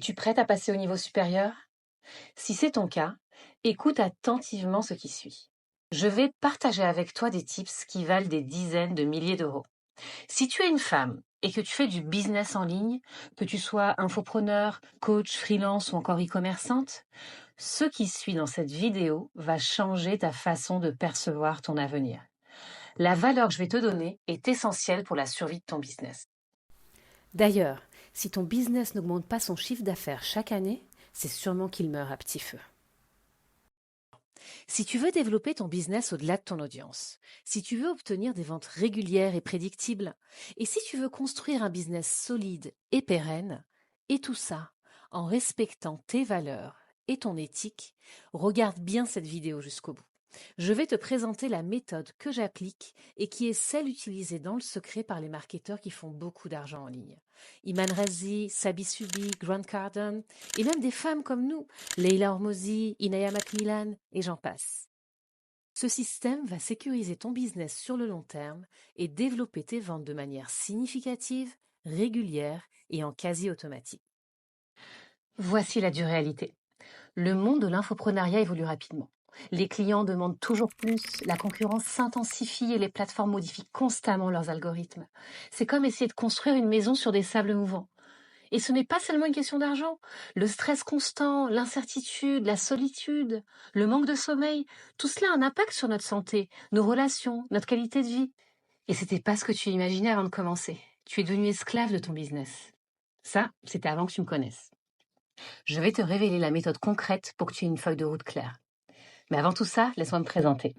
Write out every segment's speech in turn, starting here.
Es-tu prête à passer au niveau supérieur? Si c'est ton cas, écoute attentivement ce qui suit. Je vais partager avec toi des tips qui valent des dizaines de milliers d'euros. Si tu es une femme et que tu fais du business en ligne, que tu sois infopreneur, coach, freelance ou encore e-commerçante, ce qui suit dans cette vidéo va changer ta façon de percevoir ton avenir. La valeur que je vais te donner est essentielle pour la survie de ton business. D'ailleurs, si ton business n'augmente pas son chiffre d'affaires chaque année, c'est sûrement qu'il meurt à petit feu. Si tu veux développer ton business au-delà de ton audience, si tu veux obtenir des ventes régulières et prédictibles, et si tu veux construire un business solide et pérenne, et tout ça en respectant tes valeurs et ton éthique, regarde bien cette vidéo jusqu'au bout. Je vais te présenter la méthode que j'applique et qui est celle utilisée dans le secret par les marketeurs qui font beaucoup d'argent en ligne. Iman Razi, Sabi Subi, Grant Cardone et même des femmes comme nous, Leila Hormozi, Inaya Macmillan et j'en passe. Ce système va sécuriser ton business sur le long terme et développer tes ventes de manière significative, régulière et en quasi automatique. Voici la dure réalité. Le monde de l'infoprenariat évolue rapidement. Les clients demandent toujours plus, la concurrence s'intensifie et les plateformes modifient constamment leurs algorithmes. C'est comme essayer de construire une maison sur des sables mouvants. Et ce n'est pas seulement une question d'argent. Le stress constant, l'incertitude, la solitude, le manque de sommeil, tout cela a un impact sur notre santé, nos relations, notre qualité de vie. Et c'était pas ce que tu imaginais avant de commencer. Tu es devenu esclave de ton business. Ça, c'était avant que tu me connaisses. Je vais te révéler la méthode concrète pour que tu aies une feuille de route claire. Mais avant tout ça, laisse-moi me présenter.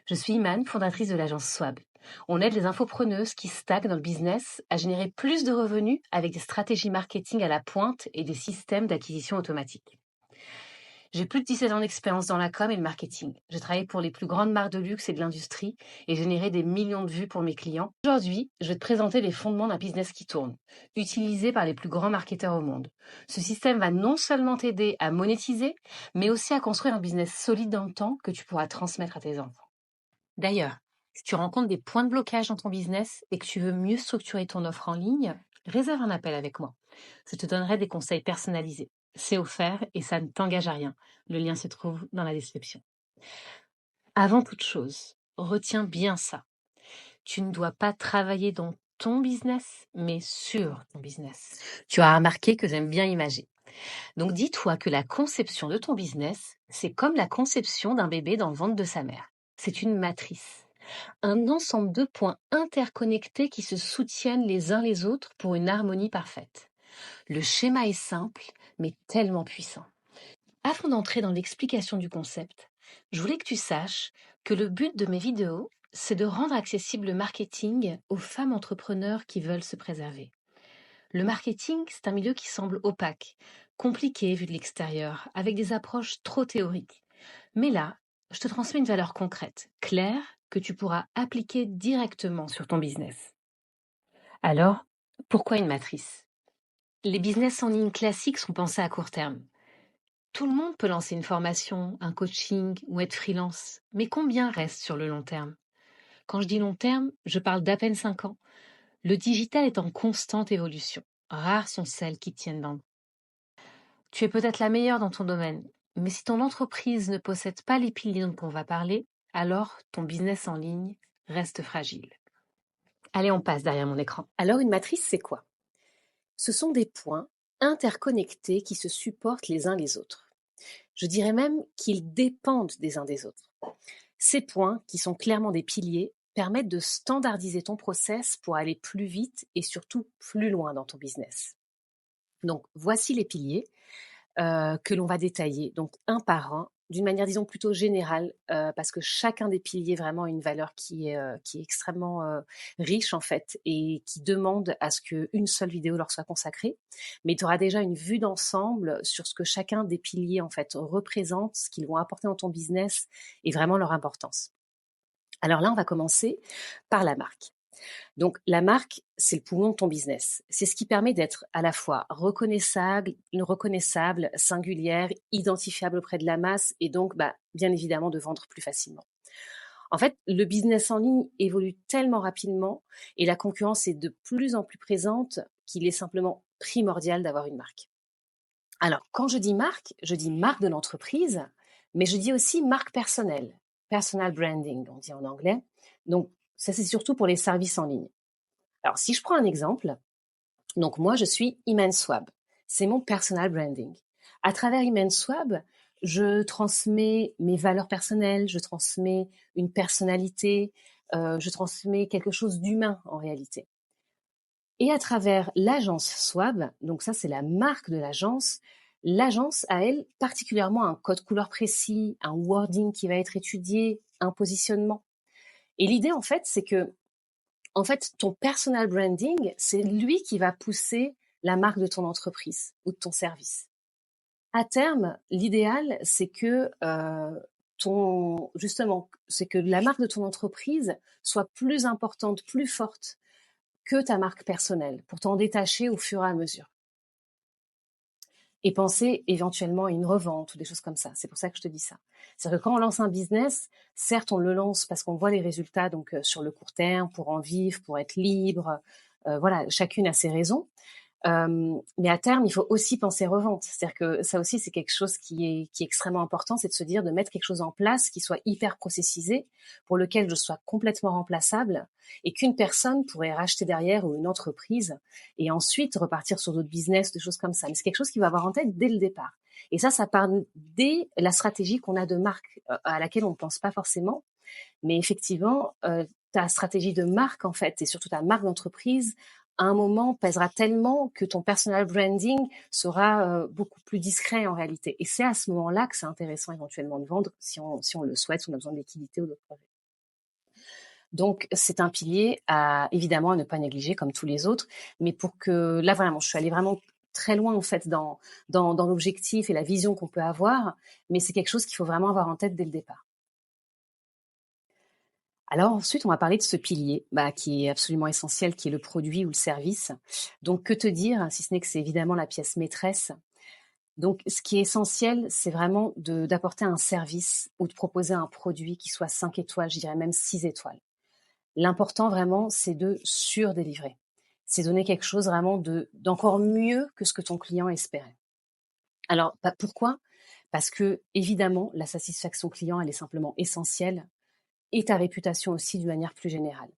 Je suis Iman, fondatrice de l'agence Swab. On aide les infopreneuses qui stagnent dans le business à générer plus de revenus avec des stratégies marketing à la pointe et des systèmes d'acquisition automatique. J'ai plus de 17 ans d'expérience dans la com et le marketing. J'ai travaillé pour les plus grandes marques de luxe et de l'industrie et généré des millions de vues pour mes clients. Aujourd'hui, je vais te présenter les fondements d'un business qui tourne, utilisé par les plus grands marketeurs au monde. Ce système va non seulement t'aider à monétiser, mais aussi à construire un business solide dans le temps que tu pourras transmettre à tes enfants. D'ailleurs, si tu rencontres des points de blocage dans ton business et que tu veux mieux structurer ton offre en ligne, réserve un appel avec moi. Je te donnerai des conseils personnalisés. C'est offert et ça ne t'engage à rien. Le lien se trouve dans la description. Avant toute chose, retiens bien ça. Tu ne dois pas travailler dans ton business, mais sur ton business. Tu as remarqué que j'aime bien imager. Donc dis-toi que la conception de ton business, c'est comme la conception d'un bébé dans le ventre de sa mère. C'est une matrice, un ensemble de points interconnectés qui se soutiennent les uns les autres pour une harmonie parfaite. Le schéma est simple, mais tellement puissant. Avant d'entrer dans l'explication du concept, je voulais que tu saches que le but de mes vidéos, c'est de rendre accessible le marketing aux femmes entrepreneurs qui veulent se préserver. Le marketing, c'est un milieu qui semble opaque, compliqué vu de l'extérieur, avec des approches trop théoriques. Mais là, je te transmets une valeur concrète, claire, que tu pourras appliquer directement sur ton business. Alors, pourquoi une matrice? Les business en ligne classiques sont pensés à court terme. Tout le monde peut lancer une formation, un coaching ou être freelance, mais combien reste sur le long terme? Quand je dis long terme, je parle d'à peine 5 ans. Le digital est en constante évolution. Rares sont celles qui tiennent dans le temps. Tu es peut-être la meilleure dans ton domaine, mais si ton entreprise ne possède pas les piliers dont on va parler, alors ton business en ligne reste fragile. Allez, on passe derrière mon écran. Alors une matrice, c'est quoi? Ce sont des points interconnectés qui se supportent les uns les autres. Je dirais même qu'ils dépendent des uns des autres. Ces points, qui sont clairement des piliers, permettent de standardiser ton process pour aller plus vite et surtout plus loin dans ton business. Donc, voici les piliers que l'on va détailler, donc un par un, d'une manière, disons, plutôt générale, parce que chacun des piliers vraiment a une valeur qui est extrêmement riche, en fait, et qui demande à ce qu'une seule vidéo leur soit consacrée. Mais tu auras déjà une vue d'ensemble sur ce que chacun des piliers, en fait, représente, ce qu'ils vont apporter dans ton business et vraiment leur importance. Alors là, on va commencer par la marque. Donc la marque, c'est le poumon de ton business. C'est ce qui permet d'être à la fois reconnaissable, singulière, identifiable auprès de la masse et donc bien évidemment de vendre plus facilement. En fait, le business en ligne évolue tellement rapidement et la concurrence est de plus en plus présente qu'il est simplement primordial d'avoir une marque. Alors, quand je dis marque de l'entreprise, mais je dis aussi marque personnelle, personal branding, on dit en anglais. Donc, ça, c'est surtout pour les services en ligne. Alors, si je prends un exemple, donc moi, je suis ImansWab. C'est mon personal branding. À travers ImansWab, je transmets mes valeurs personnelles, je transmets une personnalité, je transmets quelque chose d'humain en réalité. Et à travers l'agence Swab, donc ça c'est la marque de l'agence a elle particulièrement un code couleur précis, un wording qui va être étudié, un positionnement. Et l'idée en fait, c'est que en fait ton personal branding, c'est lui qui va pousser la marque de ton entreprise ou de ton service. À terme, l'idéal, c'est que c'est que la marque de ton entreprise soit plus importante, plus forte que ta marque personnelle, pour t'en détacher au fur et à mesure. Et penser éventuellement à une revente ou des choses comme ça. C'est pour ça que je te dis ça. C'est-à-dire que quand on lance un business, certes, on le lance parce qu'on voit les résultats donc sur le court terme, pour en vivre, pour être libre. Voilà, chacune a ses raisons. Mais à terme, il faut aussi penser revente. C'est-à-dire que ça aussi, c'est quelque chose qui est extrêmement important, c'est de se dire de mettre quelque chose en place qui soit hyper processisé, pour lequel je sois complètement remplaçable et qu'une personne pourrait racheter derrière ou une entreprise et ensuite repartir sur d'autres business, des choses comme ça. Mais c'est quelque chose qu'il va avoir en tête dès le départ. Et ça part dès la stratégie qu'on a de marque à laquelle on ne pense pas forcément. Mais effectivement, ta stratégie de marque, en fait, et surtout ta marque d'entreprise, à un moment pèsera tellement que ton personal branding sera beaucoup plus discret en réalité. Et c'est à ce moment-là que c'est intéressant éventuellement de vendre si on le souhaite, si on a besoin de liquidité ou d'autres projets. Donc, c'est un pilier évidemment à ne pas négliger comme tous les autres. Mais pour que, là vraiment, je suis allée vraiment très loin en fait dans l'objectif et la vision qu'on peut avoir. Mais c'est quelque chose qu'il faut vraiment avoir en tête dès le départ. Alors ensuite, on va parler de ce pilier, qui est absolument essentiel, qui est le produit ou le service. Donc, que te dire, si ce n'est que c'est évidemment la pièce maîtresse. Donc, ce qui est essentiel, c'est vraiment d'apporter un service ou de proposer un produit qui soit 5 étoiles, je dirais même 6 étoiles. L'important vraiment, c'est de surdélivrer. C'est donner quelque chose vraiment d'encore mieux que ce que ton client espérait. Alors, pourquoi? Parce que, évidemment, la satisfaction client, elle est simplement essentielle et ta réputation aussi d'une manière plus générale.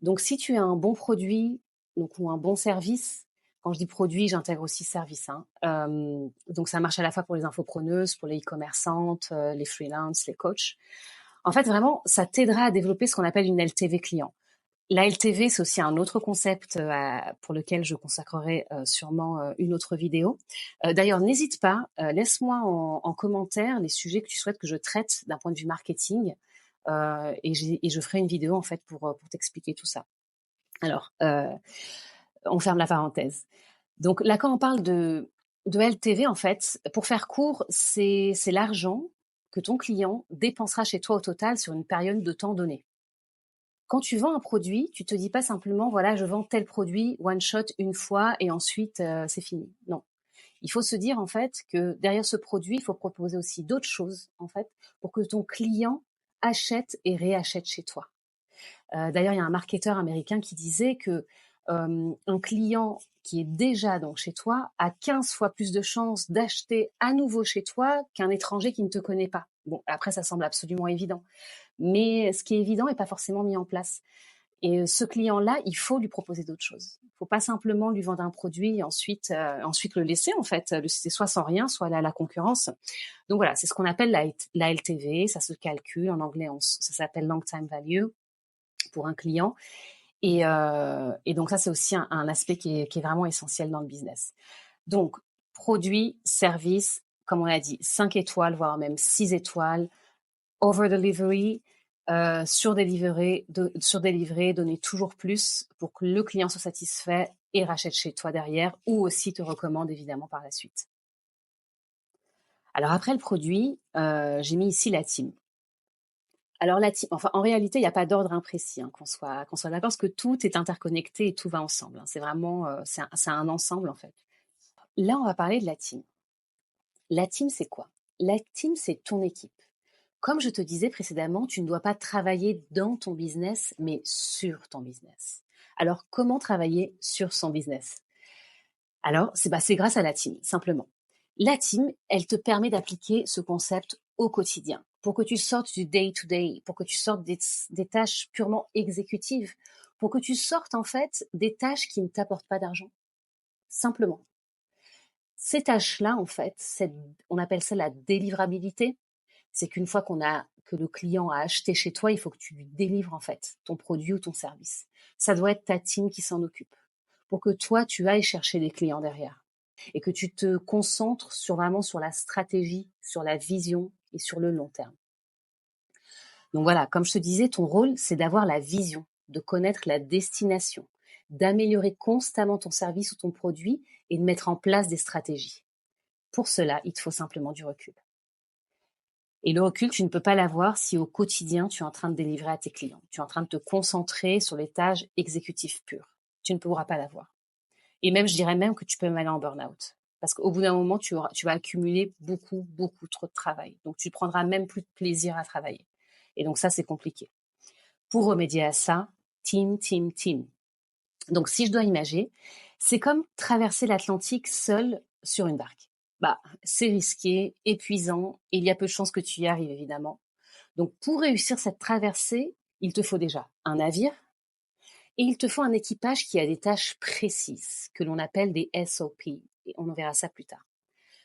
Donc, si tu as un bon produit ou un bon service, quand je dis produit, j'intègre aussi service. Hein. Donc, ça marche à la fois pour les infopreneuses, pour les e-commerçantes, les freelances, les coachs. En fait, vraiment, ça t'aidera à développer ce qu'on appelle une LTV client. La LTV, c'est aussi un autre concept pour lequel je consacrerai sûrement une autre vidéo. D'ailleurs, n'hésite pas, laisse-moi en commentaire les sujets que tu souhaites que je traite d'un point de vue marketing. Et je ferai une vidéo en fait pour t'expliquer tout ça. Alors, on ferme la parenthèse. Donc là, quand on parle de LTV, en fait, pour faire court, c'est l'argent que ton client dépensera chez toi au total sur une période de temps donnée. Quand tu vends un produit, tu te dis pas simplement, voilà, je vends tel produit, one shot, une fois, et ensuite, c'est fini. Non. Il faut se dire, en fait, que derrière ce produit, il faut proposer aussi d'autres choses, en fait, pour que ton client achète et réachète chez toi. D'ailleurs, il y a un marketeur américain qui disait que un client qui est déjà donc chez toi a 15 fois plus de chances d'acheter à nouveau chez toi qu'un étranger qui ne te connaît pas. Bon, après, ça semble absolument évident. Mais ce qui est évident n'est pas forcément mis en place. Et ce client-là, il faut lui proposer d'autres choses. Il ne faut pas simplement lui vendre un produit et ensuite le laisser, en fait, le laisser soit sans rien, soit aller à la concurrence. Donc voilà, c'est ce qu'on appelle la LTV, ça se calcule, en anglais, ça s'appelle Long Time Value pour un client. Et donc ça, c'est aussi un aspect qui est vraiment essentiel dans le business. Donc, produit, service, comme on l'a dit, 5 étoiles, voire même 6 étoiles, over-delivery, surdélivrer, donner toujours plus pour que le client soit satisfait et rachète chez toi derrière, ou aussi te recommande évidemment par la suite. Alors après le produit, j'ai mis ici la team. Alors la team, enfin en réalité, il n'y a pas d'ordre imprécis, hein, qu'on soit d'accord, parce que tout est interconnecté et tout va ensemble. Hein. C'est vraiment, c'est un ensemble en fait. Là, on va parler de la team. La team, c'est quoi? La team, c'est ton équipe. Comme je te disais précédemment, tu ne dois pas travailler dans ton business, mais sur ton business. Alors, comment travailler sur son business? Alors, c'est grâce à la team, simplement. La team, elle te permet d'appliquer ce concept au quotidien pour que tu sortes du day-to-day, pour que tu sortes des tâches purement exécutives, pour que tu sortes en fait des tâches qui ne t'apportent pas d'argent, simplement. Ces tâches-là, en fait, on appelle ça la délivrabilité. C'est qu'une fois que le client a acheté chez toi, il faut que tu lui délivres en fait ton produit ou ton service. Ça doit être ta team qui s'en occupe pour que toi, tu ailles chercher des clients derrière et que tu te concentres vraiment sur la stratégie, sur la vision et sur le long terme. Donc voilà, comme je te disais, ton rôle, c'est d'avoir la vision, de connaître la destination, d'améliorer constamment ton service ou ton produit et de mettre en place des stratégies. Pour cela, il te faut simplement du recul. Et le recul, tu ne peux pas l'avoir si au quotidien, tu es en train de délivrer à tes clients. Tu es en train de te concentrer sur les tâches exécutives pures. Tu ne pourras pas l'avoir. Et même, je dirais même que tu peux même aller en burn-out. Parce qu'au bout d'un moment, tu vas accumuler beaucoup, beaucoup trop de travail. Donc, tu ne prendras même plus de plaisir à travailler. Et donc, ça, c'est compliqué. Pour remédier à ça, team, team, team. Donc, si je dois imaginer, c'est comme traverser l'Atlantique seul sur une barque. C'est risqué, épuisant, et il y a peu de chances que tu y arrives, évidemment. Donc, pour réussir cette traversée, il te faut déjà un navire et il te faut un équipage qui a des tâches précises, que l'on appelle des SOP, et on en verra ça plus tard.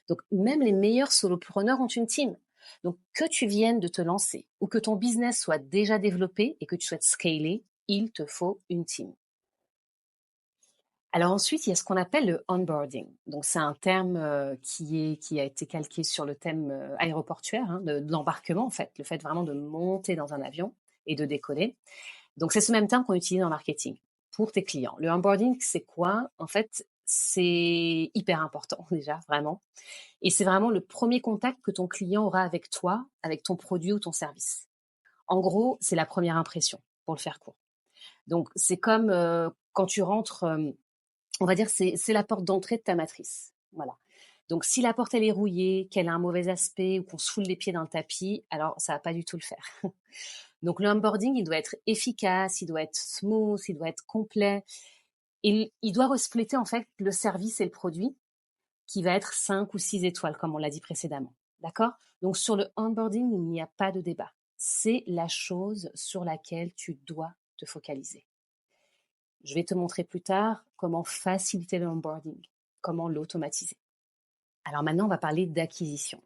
Donc, même les meilleurs solopreneurs ont une team. Donc, que tu viennes de te lancer ou que ton business soit déjà développé et que tu souhaites scaler, il te faut une team. Alors ensuite, il y a ce qu'on appelle le onboarding. Donc c'est un terme qui a été calqué sur le thème aéroportuaire, de l'embarquement en fait, le fait vraiment de monter dans un avion et de décoller. Donc c'est ce même terme qu'on utilise en marketing pour tes clients. Le onboarding, c'est quoi? En fait, c'est hyper important déjà, vraiment. Et c'est vraiment le premier contact que ton client aura avec toi, avec ton produit ou ton service. En gros, c'est la première impression, pour le faire court. Donc c'est comme quand tu rentres on va dire c'est la porte d'entrée de ta matrice. Voilà. Donc si la porte elle est rouillée, qu'elle a un mauvais aspect ou qu'on se foule les pieds dans le tapis, alors ça va pas du tout le faire. Donc le onboarding, il doit être efficace, il doit être smooth, il doit être complet. Il doit refléter en fait le service et le produit qui va être 5 ou 6 étoiles comme on l'a dit précédemment. D'accord? Donc sur le onboarding, il n'y a pas de débat. C'est la chose sur laquelle tu dois te focaliser. Je vais te montrer plus tard comment faciliter le onboarding, comment l'automatiser. Alors maintenant, on va parler d'acquisition.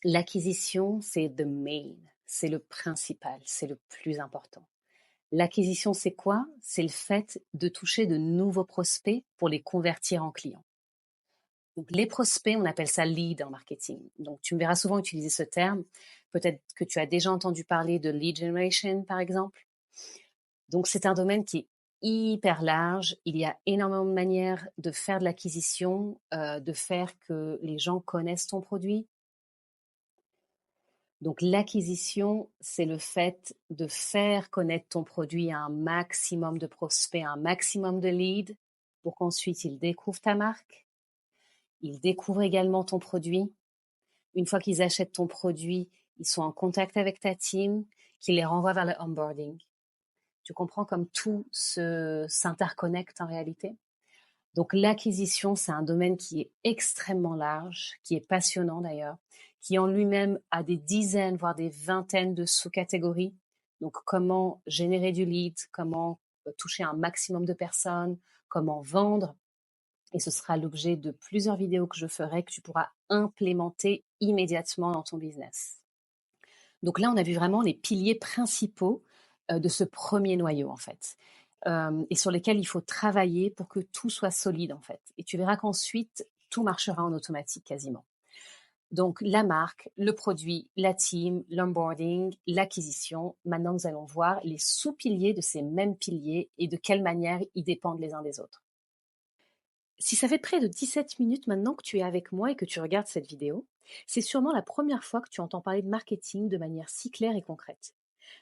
L'acquisition, c'est the main, c'est le principal, c'est le plus important. L'acquisition, c'est quoi? C'est le fait de toucher de nouveaux prospects pour les convertir en clients. Donc, les prospects, on appelle ça lead en marketing. Donc, tu me verras souvent utiliser ce terme. Peut-être que tu as déjà entendu parler de lead generation, par exemple. Donc, c'est un domaine qui est hyper large. Il y a énormément de manières de faire de l'acquisition, de faire que les gens connaissent ton produit. Donc, l'acquisition, c'est le fait de faire connaître ton produit à un maximum de prospects, un maximum de leads, pour qu'ensuite ils découvrent ta marque, ils découvrent également ton produit. Une fois qu'ils achètent ton produit, ils sont en contact avec ta team, qui les renvoie vers le onboarding. Tu comprends comme tout s'interconnecte en réalité. Donc l'acquisition, c'est un domaine qui est extrêmement large, qui est passionnant d'ailleurs, qui en lui-même a des dizaines, voire des vingtaines de sous-catégories. Donc comment générer du lead, comment toucher un maximum de personnes, comment vendre. Et ce sera l'objet de plusieurs vidéos que je ferai, que tu pourras implémenter immédiatement dans ton business. Donc là, on a vu vraiment les piliers principaux de ce premier noyau, en fait, et sur lesquels il faut travailler pour que tout soit solide, en fait. Et tu verras qu'ensuite, tout marchera en automatique quasiment. Donc, la marque, le produit, la team, l'onboarding, l'acquisition. Maintenant, nous allons voir les sous-piliers de ces mêmes piliers et de quelle manière ils dépendent les uns des autres. Si ça fait près de 17 minutes maintenant que tu es avec moi et que tu regardes cette vidéo, c'est sûrement la première fois que tu entends parler de marketing de manière si claire et concrète.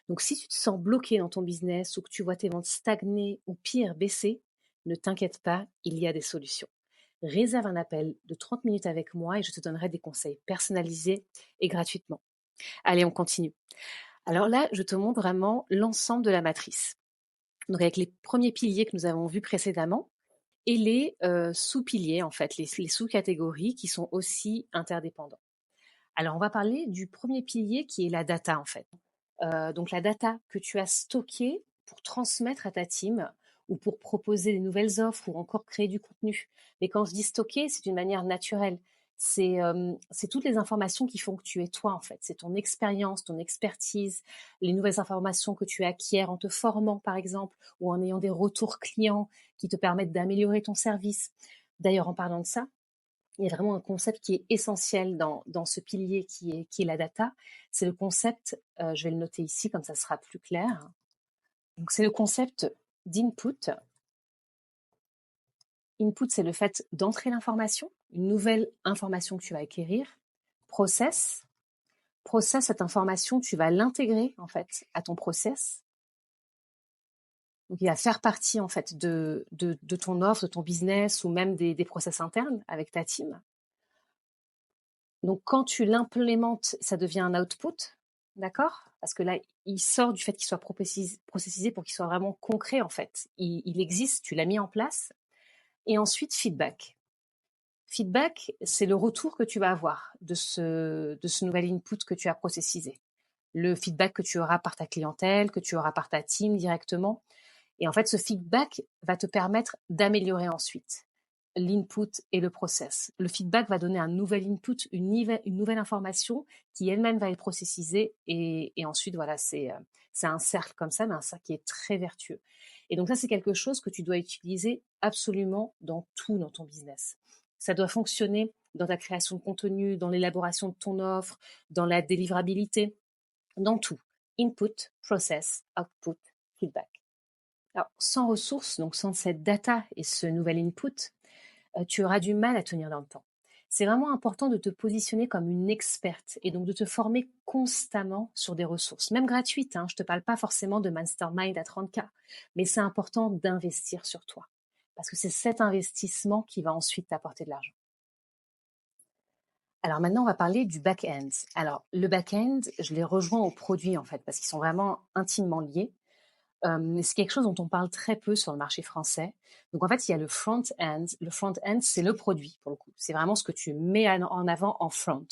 Donc si tu te sens bloqué dans ton business ou que tu vois tes ventes stagner ou pire baisser, ne t'inquiète pas, il y a des solutions. Réserve un appel de 30 minutes avec moi et je te donnerai des conseils personnalisés et gratuitement. Allez, on continue. Alors là, je te montre vraiment l'ensemble de la matrice. Donc avec les premiers piliers que nous avons vus précédemment, et les sous-piliers, en fait, les sous-catégories qui sont aussi interdépendants. Alors, on va parler du premier pilier qui est la data, en fait. Donc, la data que tu as stockée pour transmettre à ta team ou pour proposer des nouvelles offres ou encore créer du contenu. Mais quand je dis stocker, c'est d'une manière naturelle. C'est toutes les informations qui font que tu es toi, en fait. C'est ton expérience, ton expertise, les nouvelles informations que tu acquiers en te formant, par exemple, ou en ayant des retours clients qui te permettent d'améliorer ton service. D'ailleurs, en parlant de ça, il y a vraiment un concept qui est essentiel dans ce pilier qui est la data. C'est le concept, je vais le noter ici, comme ça sera plus clair. Donc, c'est le concept d'input. Input, c'est le fait d'entrer l'information, une nouvelle information que tu vas acquérir. Process. Process, cette information, tu vas l'intégrer en fait à ton process. Donc, il va faire partie en fait de ton offre, de ton business ou même des process internes avec ta team. Donc, quand tu l'implémentes, ça devient un output, d'accord? Parce que là, il sort du fait qu'il soit processisé pour qu'il soit vraiment concret en fait. Il existe, tu l'as mis en place. Et ensuite, feedback. Feedback, c'est le retour que tu vas avoir de ce nouvel input que tu as processisé. Le feedback que tu auras par ta clientèle, que tu auras par ta team directement. Et en fait, ce feedback va te permettre d'améliorer ensuite l'input et le process. Le feedback va donner un nouvel input, une nouvelle information qui elle-même va être processisée. Et ensuite, voilà, c'est un cercle comme ça, mais un cercle qui est très vertueux. Et donc ça, c'est quelque chose que tu dois utiliser absolument dans tout dans ton business. Ça doit fonctionner dans ta création de contenu, dans l'élaboration de ton offre, dans la délivrabilité, dans tout. Input, process, output, feedback. Alors, sans ressources, donc sans cette data et ce nouvel input, tu auras du mal à tenir dans le temps. C'est vraiment important de te positionner comme une experte et donc de te former constamment sur des ressources, même gratuites. Je ne te parle pas forcément de mastermind à 30K, mais c'est important d'investir sur toi parce que c'est cet investissement qui va ensuite t'apporter de l'argent. Alors maintenant, on va parler du back-end. Alors, le back-end, je les rejoins au produit en fait parce qu'ils sont vraiment intimement liés. C'est quelque chose dont on parle très peu sur le marché français. Donc en fait, il y a le front-end. Le front-end, c'est le produit pour le coup. C'est vraiment ce que tu mets en avant en front. Donc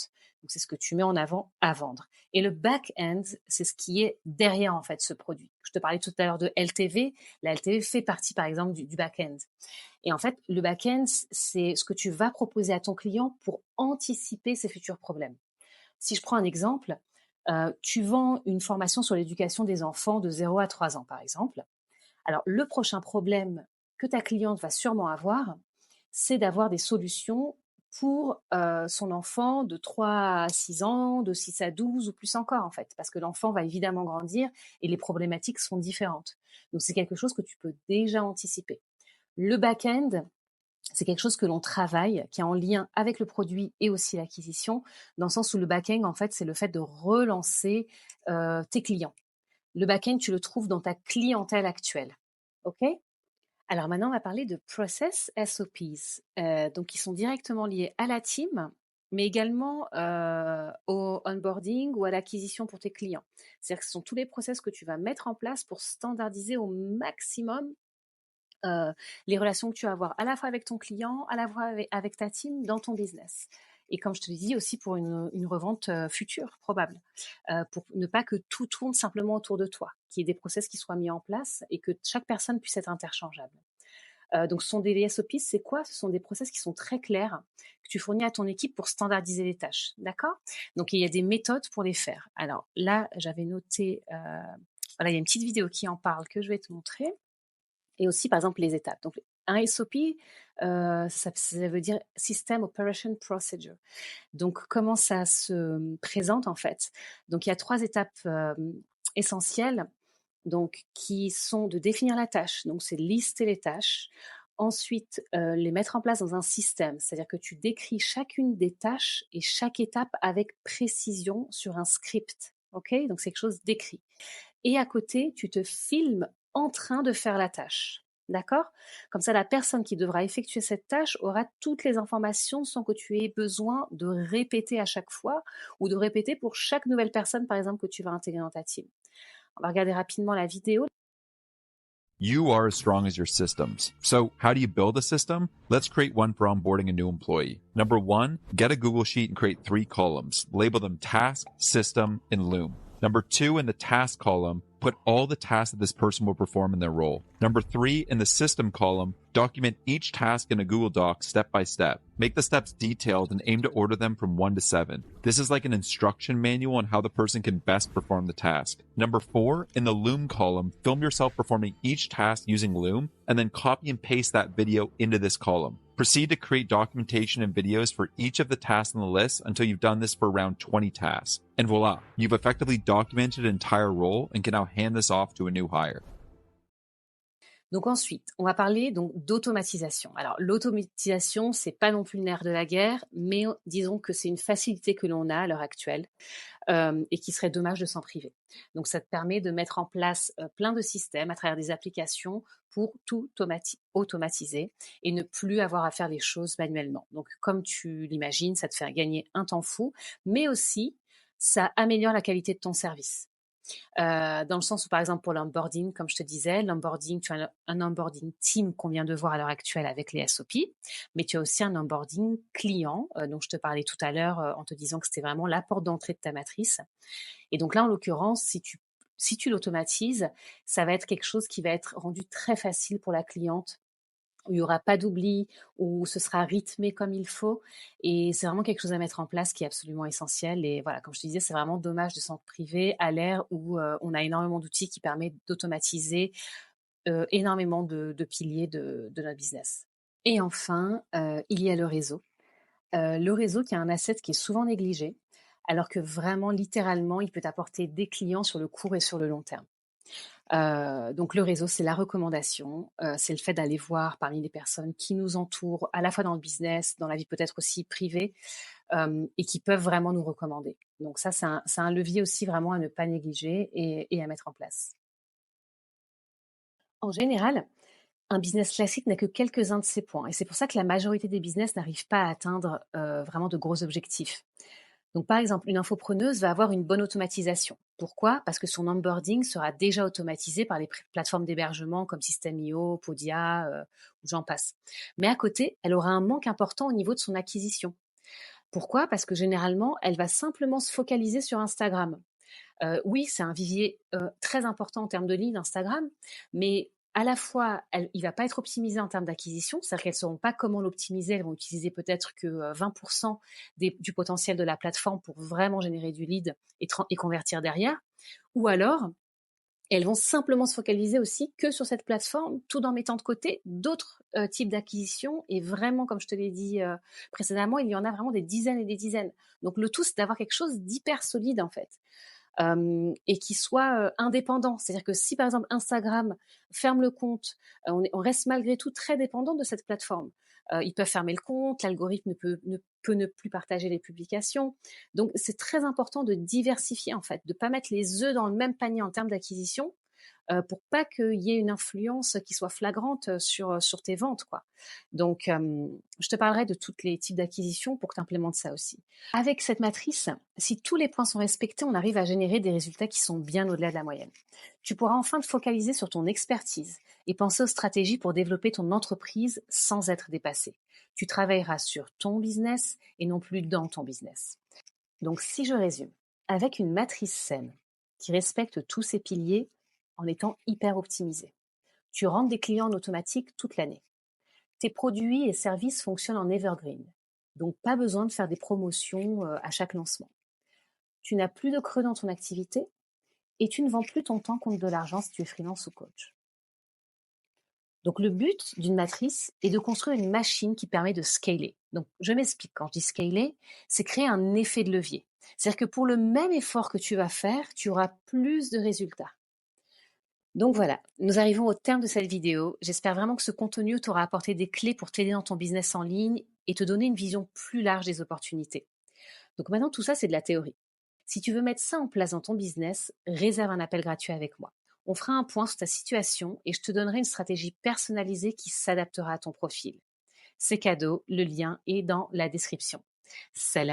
c'est ce que tu mets en avant à vendre. Et le back-end, c'est ce qui est derrière en fait ce produit. Je te parlais tout à l'heure de LTV. La LTV fait partie par exemple du back-end. Et en fait, le back-end, c'est ce que tu vas proposer à ton client pour anticiper ses futurs problèmes. Si je prends un exemple, tu vends une formation sur l'éducation des enfants de 0 à 3 ans, par exemple. Alors, le prochain problème que ta cliente va sûrement avoir, c'est d'avoir des solutions pour son enfant de 3 à 6 ans, de 6 à 12 ou plus encore, en fait, parce que l'enfant va évidemment grandir et les problématiques sont différentes. Donc, c'est quelque chose que tu peux déjà anticiper. Le back-end, c'est quelque chose que l'on travaille, qui est en lien avec le produit et aussi l'acquisition, dans le sens où le back-end, en fait, c'est le fait de relancer tes clients. Le back-end, tu le trouves dans ta clientèle actuelle. OK? Alors maintenant, on va parler de process SOPs. Donc, ils sont directement liés à la team, mais également au onboarding ou à l'acquisition pour tes clients. C'est-à-dire que ce sont tous les process que tu vas mettre en place pour standardiser au maximum les relations que tu vas avoir à la fois avec ton client, à la fois avec ta team dans ton business. Et comme je te l'ai dit, aussi pour une revente future, probable, pour ne pas que tout tourne simplement autour de toi, qu'il y ait des process qui soient mis en place et que chaque personne puisse être interchangeable. Donc, ce sont des SOP, c'est quoi? Ce sont des process qui sont très clairs, que tu fournis à ton équipe pour standardiser les tâches, d'accord? Donc, il y a des méthodes pour les faire. Alors là, j'avais noté, voilà, il y a une petite vidéo qui en parle que je vais te montrer. Et aussi, par exemple, les étapes. Donc, un SOP, ça veut dire System Operation Procedure. Donc, comment ça se présente en fait? Donc, il y a 3 étapes essentielles, donc qui sont de définir la tâche. Donc, c'est lister les tâches. Ensuite, les mettre en place dans un système, c'est-à-dire que tu décris chacune des tâches et chaque étape avec précision sur un script. Ok? Donc, c'est quelque chose d'écrit. Et à côté, tu te filmes en train de faire la tâche. D'accord? Comme ça, la personne qui devra effectuer cette tâche aura toutes les informations sans que tu aies besoin de répéter à chaque fois ou de répéter pour chaque nouvelle personne, par exemple, que tu vas intégrer dans ta team. On va regarder rapidement la vidéo. You are as strong as your systems. So how do you build a system? Let's create one for onboarding a new employee. Number one, get a Google Sheet and create 3 columns. Label them task, system, and Loom. Number 2, in the task column, put all the tasks that this person will perform in their role. Number 3, in the system column, document each task in a Google Doc step by step. Make the steps detailed and aim to order them from 1 to 7. This is like an instruction manual on how the person can best perform the task. Number 4, in the Loom column, film yourself performing each task using Loom and then copy and paste that video into this column. Proceed to create documentation and videos for each of the tasks on the list until you've done this for around 20 tasks. And voila, you've effectively documented an entire role and can now hand this off to a new hire. Donc ensuite, on va parler donc d'automatisation. Alors l'automatisation, c'est pas non plus le nerf de la guerre, mais disons que c'est une facilité que l'on a à l'heure actuelle et qui serait dommage de s'en priver. Donc ça te permet de mettre en place plein de systèmes à travers des applications pour tout automatiser et ne plus avoir à faire les choses manuellement. Donc comme tu l'imagines, ça te fait gagner un temps fou, mais aussi ça améliore la qualité de ton service. Dans le sens où, par exemple, pour l'onboarding, comme je te disais, l'onboarding, tu as un onboarding team qu'on vient de voir à l'heure actuelle avec les SOP, mais tu as aussi un onboarding client, dont je te parlais tout à l'heure en te disant que c'était vraiment la porte d'entrée de ta matrice. Et donc là, en l'occurrence, si tu l'automatises, ça va être quelque chose qui va être rendu très facile pour la cliente, où il n'y aura pas d'oubli, où ce sera rythmé comme il faut. Et c'est vraiment quelque chose à mettre en place qui est absolument essentiel. Et voilà, comme je te disais, c'est vraiment dommage de s'en priver à l'ère où on a énormément d'outils qui permettent d'automatiser énormément de piliers de notre business. Et enfin, il y a le réseau. Le réseau qui est un asset qui est souvent négligé, alors que vraiment, littéralement, il peut apporter des clients sur le court et sur le long terme. Donc le réseau, c'est la recommandation, c'est le fait d'aller voir parmi les personnes qui nous entourent, à la fois dans le business, dans la vie peut-être aussi privée, et qui peuvent vraiment nous recommander. Donc ça, c'est un levier aussi vraiment à ne pas négliger et à mettre en place. En général, un business classique n'a que quelques-uns de ces points, et c'est pour ça que la majorité des business n'arrivent pas à atteindre vraiment de gros objectifs. Donc, par exemple, une infopreneuse va avoir une bonne automatisation. Pourquoi? Parce que son onboarding sera déjà automatisé par les plateformes d'hébergement comme System.io, Podia, ou j'en passe. Mais à côté, elle aura un manque important au niveau de son acquisition. Pourquoi? Parce que généralement, elle va simplement se focaliser sur Instagram. Oui, c'est un vivier très important en termes de lead Instagram, mais à la fois, il ne va pas être optimisé en termes d'acquisition, c'est-à-dire qu'elles ne sauront pas comment l'optimiser, elles vont utiliser peut-être que 20% du potentiel de la plateforme pour vraiment générer du lead et convertir derrière. Ou alors, elles vont simplement se focaliser aussi que sur cette plateforme, tout en mettant de côté d'autres types d'acquisition. Et vraiment, comme je te l'ai dit précédemment, il y en a vraiment des dizaines et des dizaines. Donc le tout, c'est d'avoir quelque chose d'hyper solide en fait. Et qui soit indépendant. C'est-à-dire que si par exemple Instagram ferme le compte, on reste malgré tout très dépendant de cette plateforme. Ils peuvent fermer le compte, l'algorithme peut ne plus partager les publications. Donc c'est très important de diversifier en fait, de ne pas mettre les œufs dans le même panier en termes d'acquisition, pour pas qu'il y ait une influence qui soit flagrante sur tes ventes, quoi. Donc, je te parlerai de tous les types d'acquisition pour que tu implémentes ça aussi. Avec cette matrice, si tous les points sont respectés, on arrive à générer des résultats qui sont bien au-delà de la moyenne. Tu pourras enfin te focaliser sur ton expertise et penser aux stratégies pour développer ton entreprise sans être dépassé. Tu travailleras sur ton business et non plus dans ton business. Donc, si je résume, avec une matrice saine qui respecte tous ces piliers, en étant hyper optimisé. Tu rentres des clients en automatique toute l'année. Tes produits et services fonctionnent en evergreen, donc pas besoin de faire des promotions à chaque lancement. Tu n'as plus de creux dans ton activité et tu ne vends plus ton temps contre de l'argent si tu es freelance ou coach. Donc le but d'une matrice est de construire une machine qui permet de scaler. Donc je m'explique, quand je dis scaler, c'est créer un effet de levier. C'est-à-dire que pour le même effort que tu vas faire, tu auras plus de résultats. Donc voilà, nous arrivons au terme de cette vidéo. J'espère vraiment que ce contenu t'aura apporté des clés pour t'aider dans ton business en ligne et te donner une vision plus large des opportunités. Donc maintenant, tout ça, c'est de la théorie. Si tu veux mettre ça en place dans ton business, réserve un appel gratuit avec moi. On fera un point sur ta situation et je te donnerai une stratégie personnalisée qui s'adaptera à ton profil. C'est cadeau, le lien est dans la description. Salam!